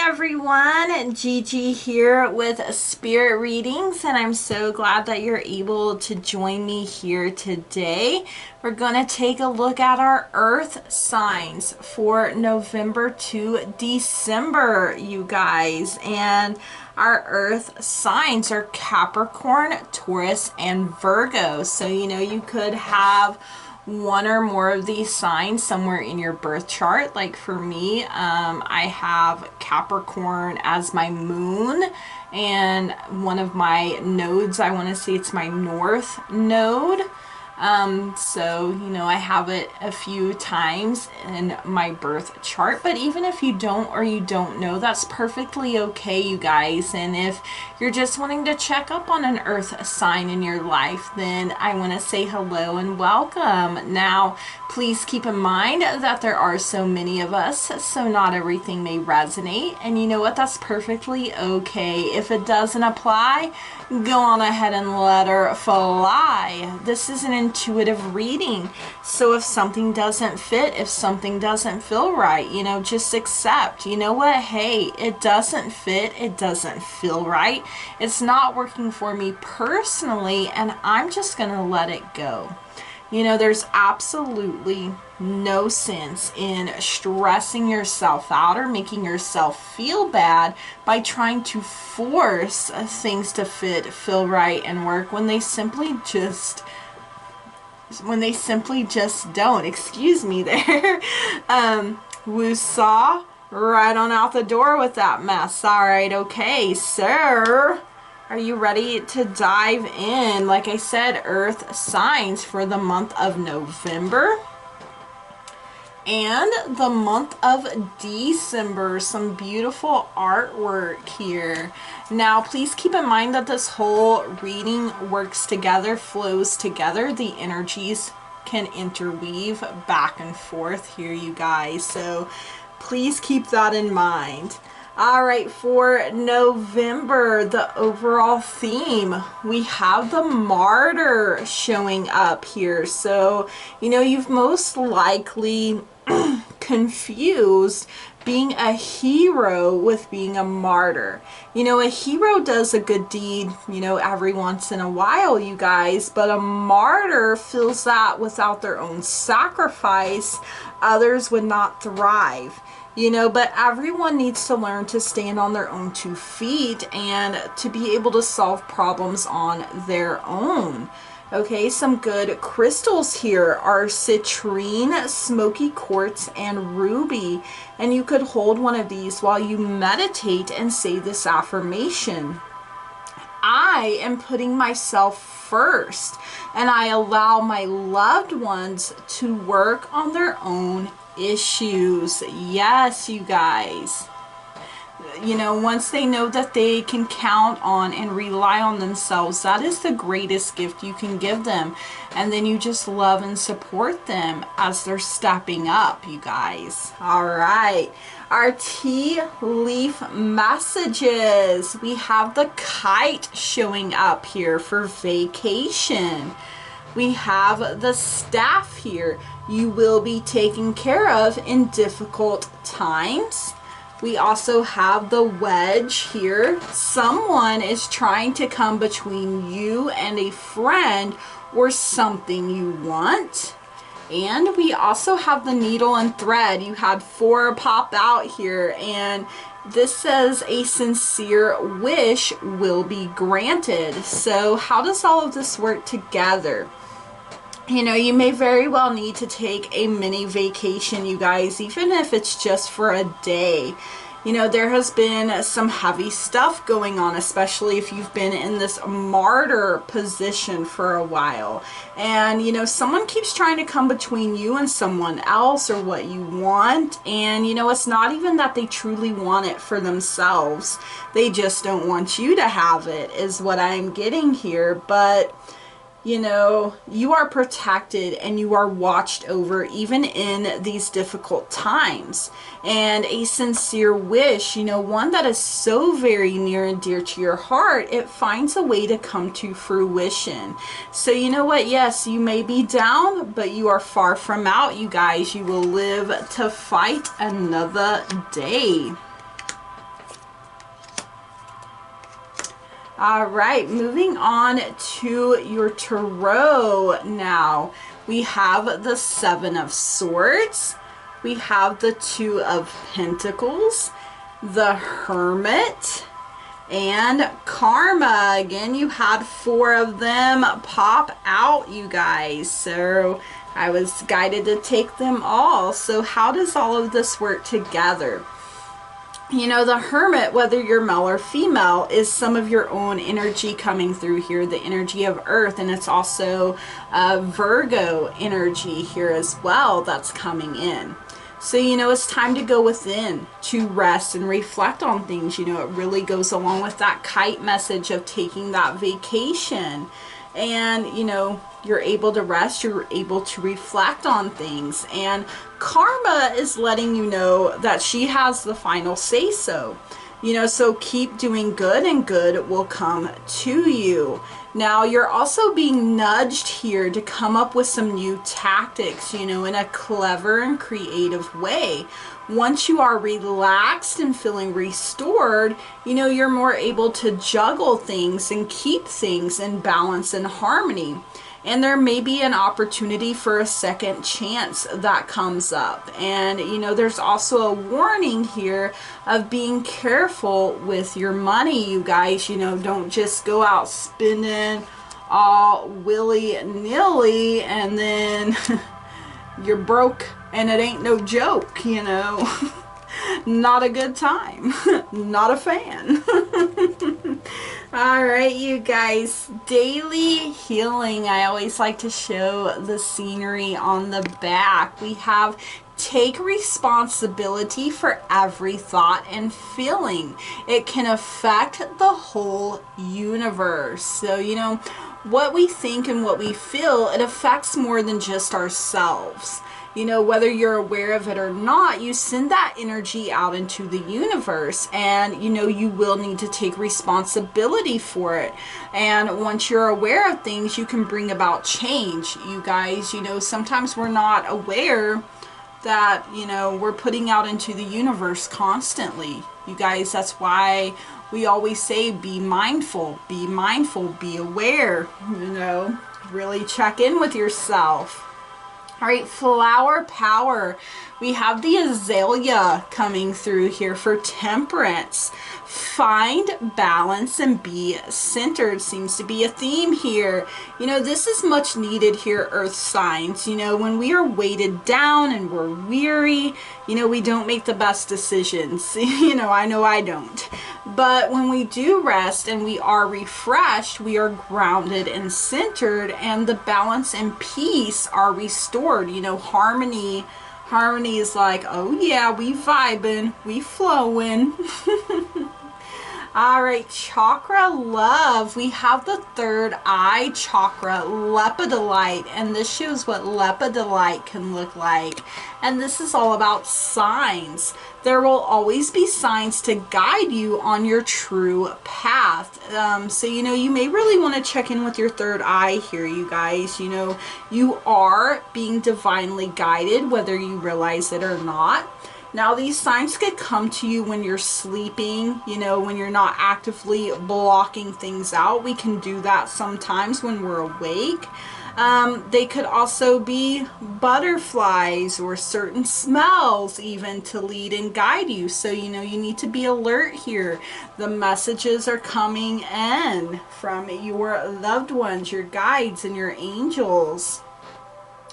everyone, Gigi here with Spirit Readings, and I'm so glad that you're able to join me here today. We're going to take a look at our Earth signs for November to December, you guys. And our Earth signs are Capricorn, Taurus, and Virgo. So, you could have one or more of these signs somewhere in your birth chart. Like for me, I have Capricorn as my moon, and one of my nodes, I want to say it's my north node. So I have it a few times in my birth chart, but even if you don't or you don't know, that's perfectly okay, you guys. And if you're just wanting to check up on an earth sign in your life, then I want to say hello and welcome. Now, please keep in mind that there are so many of us, so not everything may resonate. And you know what? That's perfectly okay. If it doesn't apply, go on ahead and let her fly. This is an intuitive reading. So if something doesn't fit, if something doesn't feel right, just accept. You know what? Hey, it doesn't fit. It doesn't feel right. It's not working for me personally, and I'm just going to let it go. There's absolutely no sense in stressing yourself out or making yourself feel bad by trying to force things to fit, feel right, and work when they simply just don't. Excuse me there. Woo-saw right on out the door with that mess. All right, okay, sir. Are you ready to dive in? Like I said, Earth signs for the month of November and the month of December. Some beautiful artwork here. Now, please keep in mind that this whole reading works together, flows together. The energies can interweave back and forth here, you guys. So please keep that in mind. All right, for November, the overall theme, we have the martyr showing up here. So, you've most likely confused being a hero with being a martyr. A hero does a good deed, every once in a while, you guys, but a martyr feels that without their own sacrifice, others would not thrive. But everyone needs to learn to stand on their own 2 feet and to be able to solve problems on their own. Okay, some good crystals here are citrine, smoky quartz, and ruby. And you could hold one of these while you meditate and say this affirmation. I am putting myself first, and I allow my loved ones to work on their own issues. Yes, you guys. Once they know that they can count on and rely on themselves, that is the greatest gift you can give them. And then you just love and support them as they're stepping up, you guys. All right. Our tea leaf messages. We have the kite showing up here for vacation. We have the staff here. You will be taken care of in difficult times. We also have the wedge here. Someone is trying to come between you and a friend or something you want. And we also have the needle and thread. You had 4 pop out here, and this says a sincere wish will be granted. So how does all of this work together? You may very well need to take a mini vacation, you guys, even if it's just for a day. There has been some heavy stuff going on, especially if you've been in this martyr position for a while. And, someone keeps trying to come between you and someone else or what you want. And, it's not even that they truly want it for themselves. They just don't want you to have it, is what I'm getting here. But you are protected and you are watched over even in these difficult times. And a sincere wish, one that is so very near and dear to your heart, it finds a way to come to fruition. So you know what? Yes, you may be down, but you are far from out, you guys. You will live to fight another day. All right, moving on to your tarot now. We have the Seven of Swords. We have the Two of Pentacles, the Hermit, and Karma. Again, you had 4 of them pop out, you guys. So I was guided to take them all. So how does all of this work together? You know, the Hermit, whether you're male or female, is some of your own energy coming through here, the energy of Earth, and it's also Virgo energy here as well that's coming in. So, you know, it's time to go within to rest and reflect on things. You know, it really goes along with that kite message of taking that vacation. And, you know, you're able to rest, you're able to reflect on things. And Karma is letting you know that she has the final say-so. You know, so keep doing good and good will come to you. Now, you're also being nudged here to come up with some new tactics, you know, in a clever and creative way. Once you are relaxed and feeling restored, you know, you're more able to juggle things and keep things in balance and harmony. And there may be an opportunity for a second chance that comes up. And, you know, there's also a warning here of being careful with your money, you guys. You know, don't just go out spending all willy-nilly and then you're broke and it ain't no joke, you know. Not a good time. Not a fan. All right, you guys, daily healing. I always like to show the scenery on the back. We have take responsibility for every thought and feeling. It can affect the whole universe. So, you know, what we think and what we feel, it affects more than just ourselves. You know, whether you're aware of it or not, you send that energy out into the universe, and, you know, you will need to take responsibility for it. And once you're aware of things, you can bring about change. You guys, you know, sometimes we're not aware that, you know, we're putting out into the universe constantly. You guys, that's why we always say be mindful, be aware, you know, really check in with yourself. All right, flower power. We have the azalea coming through here for temperance. Find balance and be centered seems to be a theme here. You know, this is much needed here, earth signs. You know, when we are weighted down and we're weary, you know, we don't make the best decisions. You know I don't. But when we do rest and we are refreshed, we are grounded and centered, and the balance and peace are restored. You know, harmony is like, oh yeah, we vibing, we flowing. All right, chakra love. We have the third eye chakra, lepidolite, and this shows what lepidolite can look like. And this is all about signs. There will always be signs to guide you on your true path. So, you know, you may really want to check in with your third eye here, you guys. You know, you are being divinely guided, whether you realize it or not. Now, these signs could come to you when you're sleeping, you know, when you're not actively blocking things out. We can do that sometimes when we're awake. They could also be butterflies or certain smells even to lead and guide you. So, you know, you need to be alert here. The messages are coming in from your loved ones, your guides, and your angels.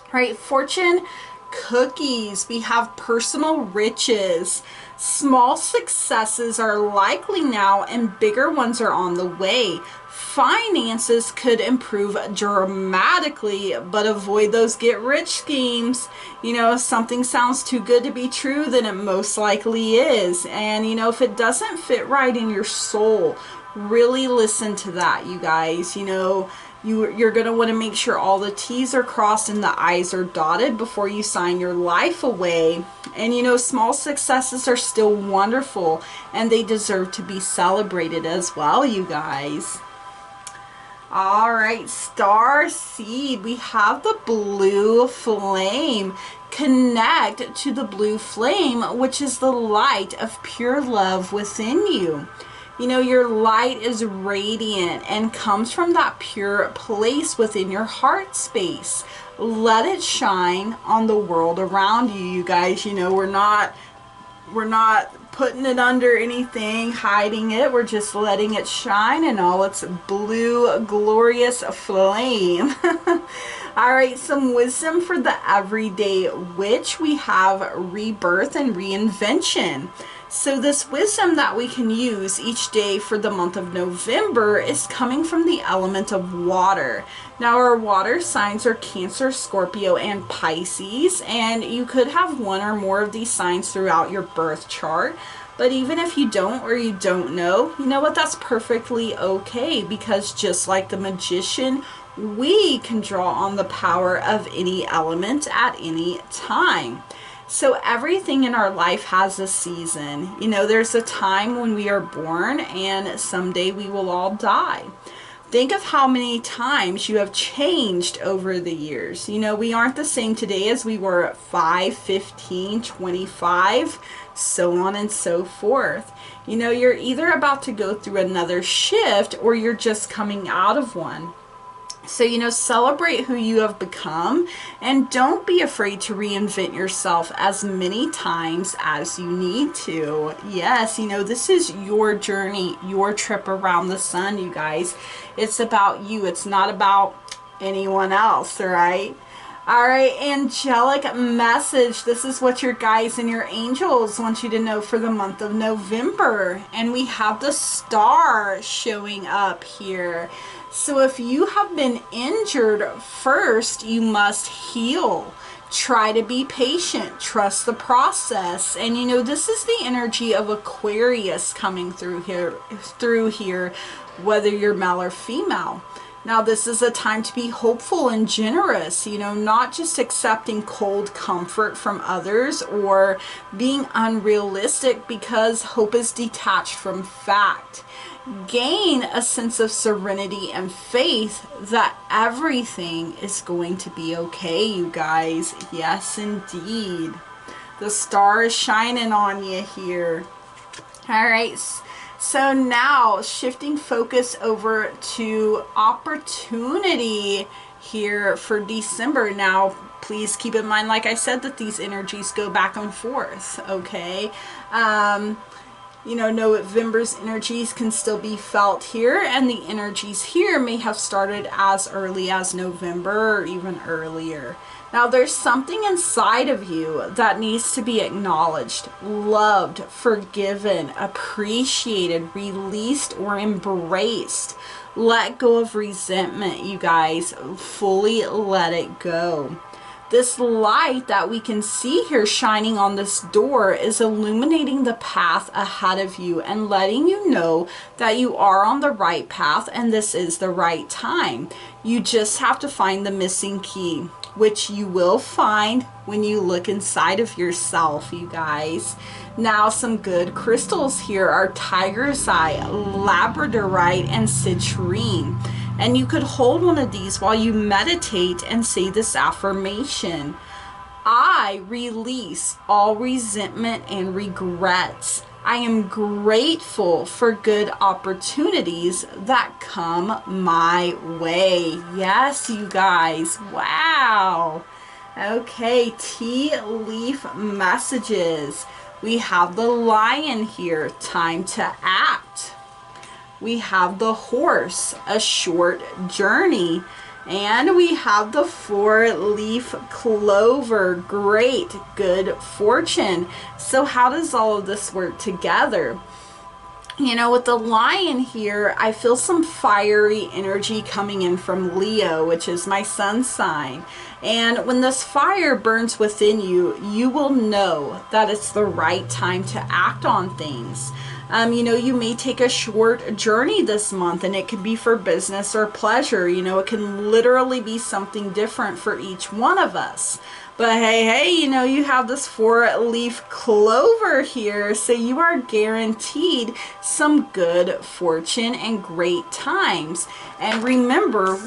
All right, fortune cookies. We have personal riches. Small successes are likely now and bigger ones are on the way. Finances could improve dramatically, but avoid those get rich schemes. You know, if something sounds too good to be true, then it most likely is. And, you know, if it doesn't fit right in your soul, really listen to that, you guys. You know, you're going to want to make sure all the T's are crossed and the I's are dotted before you sign your life away. And, you know, small successes are still wonderful and they deserve to be celebrated as well, you guys. All right, star seed. We have the blue flame. Connect to the blue flame, which is the light of pure love within you. You know, your light is radiant and comes from that pure place within your heart space. Let it shine on the world around you, you guys. You know, we're not putting it under anything, hiding it. We're just letting it shine in all its blue, glorious flame. All right, some wisdom for the everyday witch. We have rebirth and reinvention. So this wisdom that we can use each day for the month of November is coming from the element of water. Now our water signs are Cancer, Scorpio, and Pisces, and you could have one or more of these signs throughout your birth chart. But even if you don't, or you don't know, you know what, that's perfectly okay, because just like the magician, we can draw on the power of any element at any time. So everything in our life has a season. You know, there's a time when we are born, and someday we will all die. Think of how many times you have changed over the years. You know, we aren't the same today as we were at 5, 15, 25, so on and so forth. You know, you're either about to go through another shift, or you're just coming out of one. So, you know, celebrate who you have become, and don't be afraid to reinvent yourself as many times as you need to. Yes, you know, this is your journey, your trip around the sun, you guys. It's about you. It's not about anyone else, all right? All right, angelic message. This is what your guides and your angels want you to know for the month of November. And we have the star showing up here. So if you have been injured, first you must heal. Try to be patient. Trust the process. And you know, this is the energy of Aquarius coming through here, whether you're male or female. Now, this is a time to be hopeful and generous, you know, not just accepting cold comfort from others or being unrealistic, because hope is detached from fact. Gain a sense of serenity and faith that everything is going to be okay, you guys. Yes, indeed. The star is shining on you here. All right. So now shifting focus over to opportunity here for December. Now, please keep in mind, like I said, that these energies go back and forth, okay? You know, November's energies can still be felt here, and the energies here may have started as early as November or even earlier. Now, there's something inside of you that needs to be acknowledged, loved, forgiven, appreciated, released, or embraced. Let go of resentment, you guys. Fully let it go. This light that we can see here shining on this door is illuminating the path ahead of you and letting you know that you are on the right path and this is the right time. You just have to find the missing key, which you will find when you look inside of yourself, you guys. Now, some good crystals here are tiger's eye, labradorite, and citrine. And you could hold one of these while you meditate and say this affirmation: I release all resentment and regrets. I am grateful for good opportunities that come my way. Yes, you guys. Wow. Okay, tea leaf messages. We have the lion here. Time to act. We have the horse, a short journey. And we have the 4-leaf clover, great, good fortune. So how does all of this work together? You know, with the lion here, I feel some fiery energy coming in from Leo, which is my sun sign. And when this fire burns within you, you will know that it's the right time to act on things. You know, you may take a short journey this month, and it could be for business or pleasure. You know, it can literally be something different for each one of us. But hey, you know, you have this 4-leaf clover here, so you are guaranteed some good fortune and great times. And remember,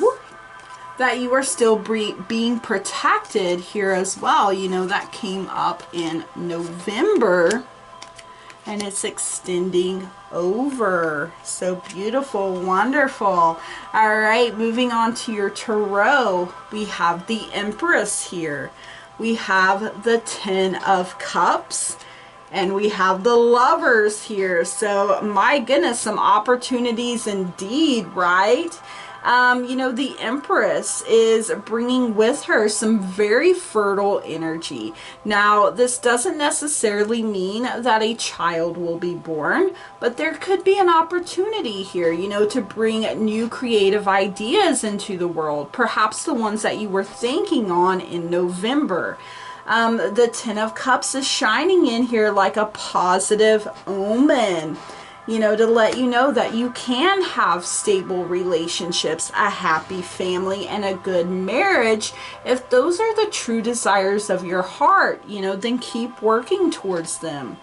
that you are still being protected here as well. You know, that came up in November. and it's extending over. So beautiful, wonderful. All right, moving on to your tarot, we have the Empress here. We have the Ten of Cups, and we have the Lovers here. So my goodness, some opportunities indeed, right? You know, the Empress is bringing with her some very fertile energy. Now, this doesn't necessarily mean that a child will be born, but there could be an opportunity here, you know, to bring new creative ideas into the world, perhaps the ones that you were thinking on in November. The Ten of Cups is shining in here like a positive omen, you know, to let you know that you can have stable relationships, a happy family, and a good marriage. If those are the true desires of your heart, you know, then keep working towards them.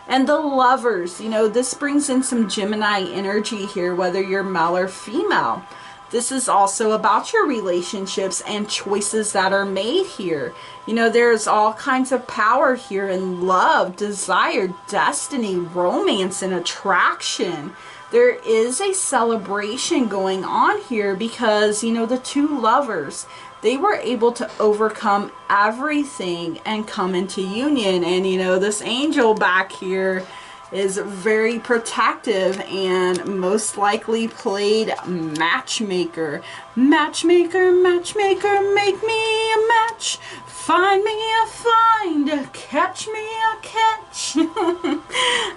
And the Lovers, you know, this brings in some Gemini energy here, whether you're male or female. This is also about your relationships and choices that are made here. You know, there's all kinds of power here in love, desire, destiny, romance, and attraction. There is a celebration going on here because, you know, the two lovers, they were able to overcome everything and come into union. And, you know, this angel back here is very protective and most likely played matchmaker. Matchmaker, matchmaker, make me a match. Find me a find, catch me a catch.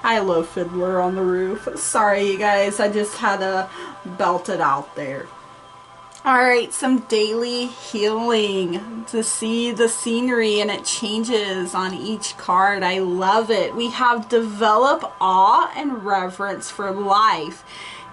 I love Fiddler on the Roof. Sorry, you guys, I just had to belt it out there. Alright, some daily healing to see the scenery, and it changes on each card. I love it. We have develop awe and reverence for life.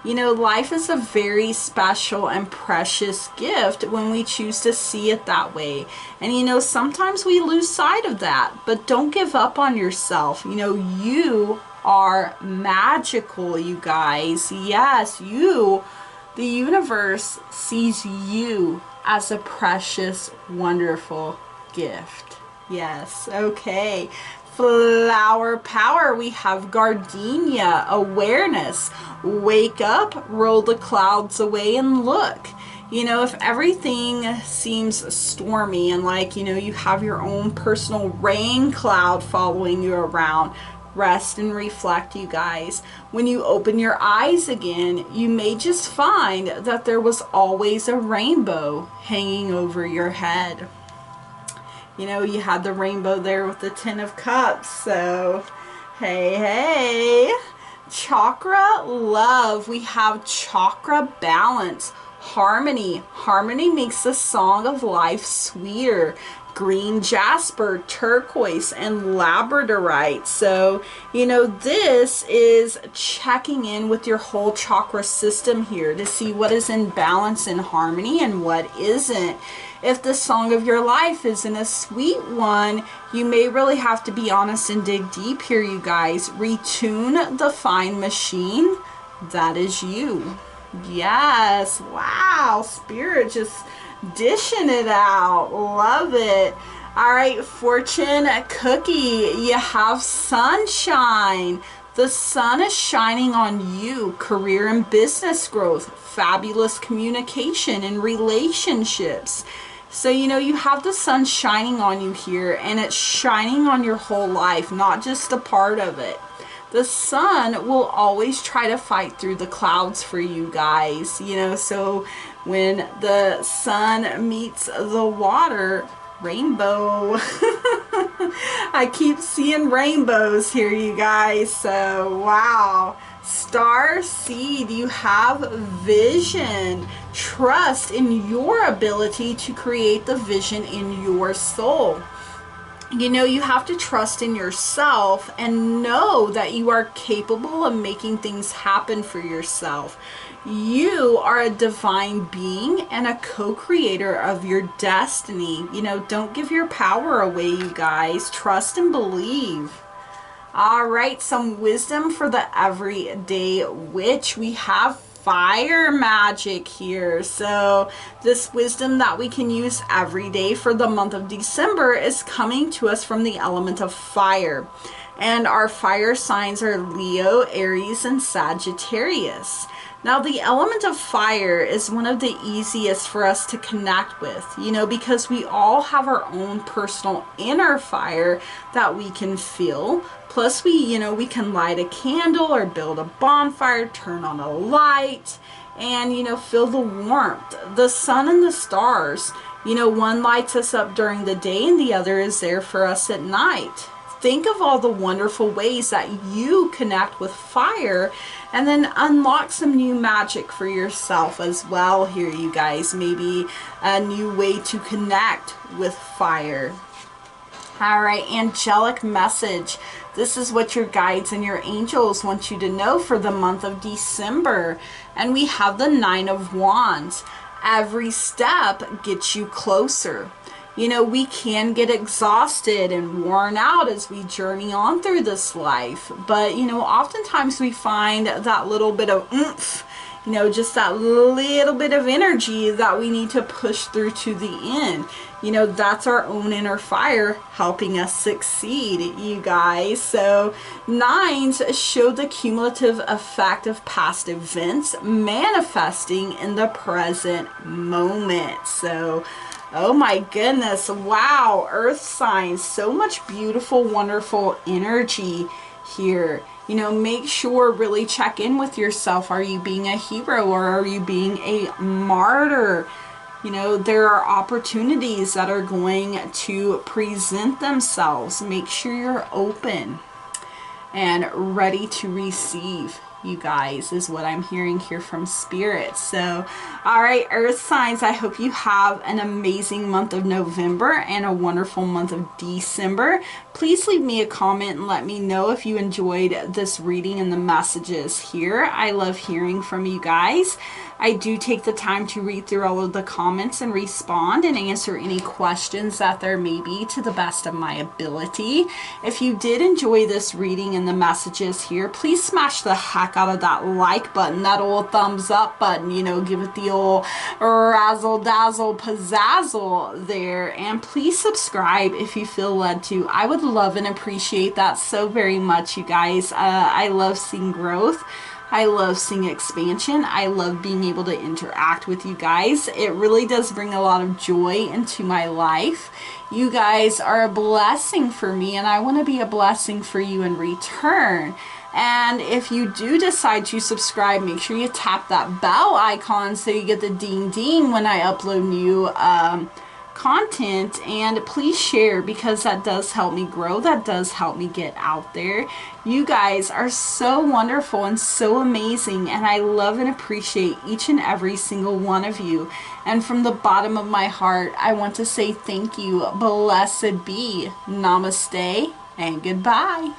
You know, life is a very special and precious gift when we choose to see it that way. And you know, sometimes we lose sight of that, but don't give up on yourself. You know, you are magical, you guys. Yes, you. The universe sees you as a precious, wonderful gift. Yes, okay. Flower power, we have gardenia, awareness. Wake up, roll the clouds away and look. You know, if everything seems stormy and like, you know, you have your own personal rain cloud following you around, rest and reflect, you guys. When you open your eyes again, you may just find that there was always a rainbow hanging over your head. You know, you had the rainbow there with the Ten of Cups, so hey, hey. Chakra love, we have chakra balance, harmony. Harmony makes the song of life sweeter. Green jasper, turquoise, and labradorite. So, you know, this is checking in with your whole chakra system here to see what is in balance and harmony and what isn't. If the song of your life isn't a sweet one, you may really have to be honest and dig deep here, you guys. Retune the fine machine. That is you. Yes. Wow. Spirit just dishing it out. Love it. All right, fortune cookie, you have sunshine. The sun is shining on you. Career and business growth, fabulous communication and relationships. So, you know, you have the sun shining on you here, and it's shining on your whole life, not just a part of it. The sun will always try to fight through the clouds for you guys, you know, so when the sun meets the water, rainbow. I keep seeing rainbows here, you guys, so wow. Star seed, you have vision. Trust in your ability to create the vision in your soul. You know, you have to trust in yourself and know that you are capable of making things happen for yourself. You are a divine being and a co-creator of your destiny. You know, don't give your power away, you guys. Trust and believe. All right, some wisdom for the everyday witch. We have fire magic here. So this wisdom that we can use every day for the month of December is coming to us from the element of fire. And our fire signs are Leo, Aries, and Sagittarius. Now, the element of fire is one of the easiest for us to connect with, because we all have our own personal inner fire that we can feel. Plus, we can light a candle or build a bonfire, turn on a light, and, feel the warmth. The sun and the stars, one lights us up during the day and the other is there for us at night. Think of all the wonderful ways that you connect with fire, and then unlock some new magic for yourself as well here, you guys. Maybe a new way to connect with fire. All right, angelic message. This is what your guides and your angels want you to know for the month of December. And we have the Nine of Wands. Every step gets you closer. We can get exhausted and worn out as we journey on through this life. But, oftentimes we find that little bit of oomph, just that little bit of energy that we need to push through to the end. That's our own inner fire helping us succeed, you guys. So nines show the cumulative effect of past events manifesting in the present moment. So, oh my goodness, wow, earth signs, so much beautiful, wonderful energy here. Make sure, really check in with yourself. Are you being a hero or are you being a martyr? There are opportunities that are going to present themselves. Make sure you're open and ready to receive, you guys, is what I'm hearing here from Spirit. So, all right, earth signs, I hope you have an amazing month of November and a wonderful month of December. Please leave me a comment and let me know if you enjoyed this reading and the messages here. I love hearing from you guys. I do take the time to read through all of the comments and respond and answer any questions that there may be to the best of my ability. If you did enjoy this reading and the messages here, please smash the heck out of that like button, that old thumbs up button, give it the old razzle dazzle pizzazzle there. And please subscribe if you feel led to. I would love and appreciate that so very much, you guys. I love seeing growth. I love seeing expansion. I love being able to interact with you guys. It really does bring a lot of joy into my life. You guys are a blessing for me, and I want to be a blessing for you in return. And if you do decide to subscribe, make sure you tap that bell icon so you get the ding ding when I upload new content. And please share, because that does help me grow, that does help me get out there. You guys are so wonderful and so amazing, and I love and appreciate each and every single one of you. And from the bottom of my heart, I want to say thank you. Blessed be. Namaste and goodbye.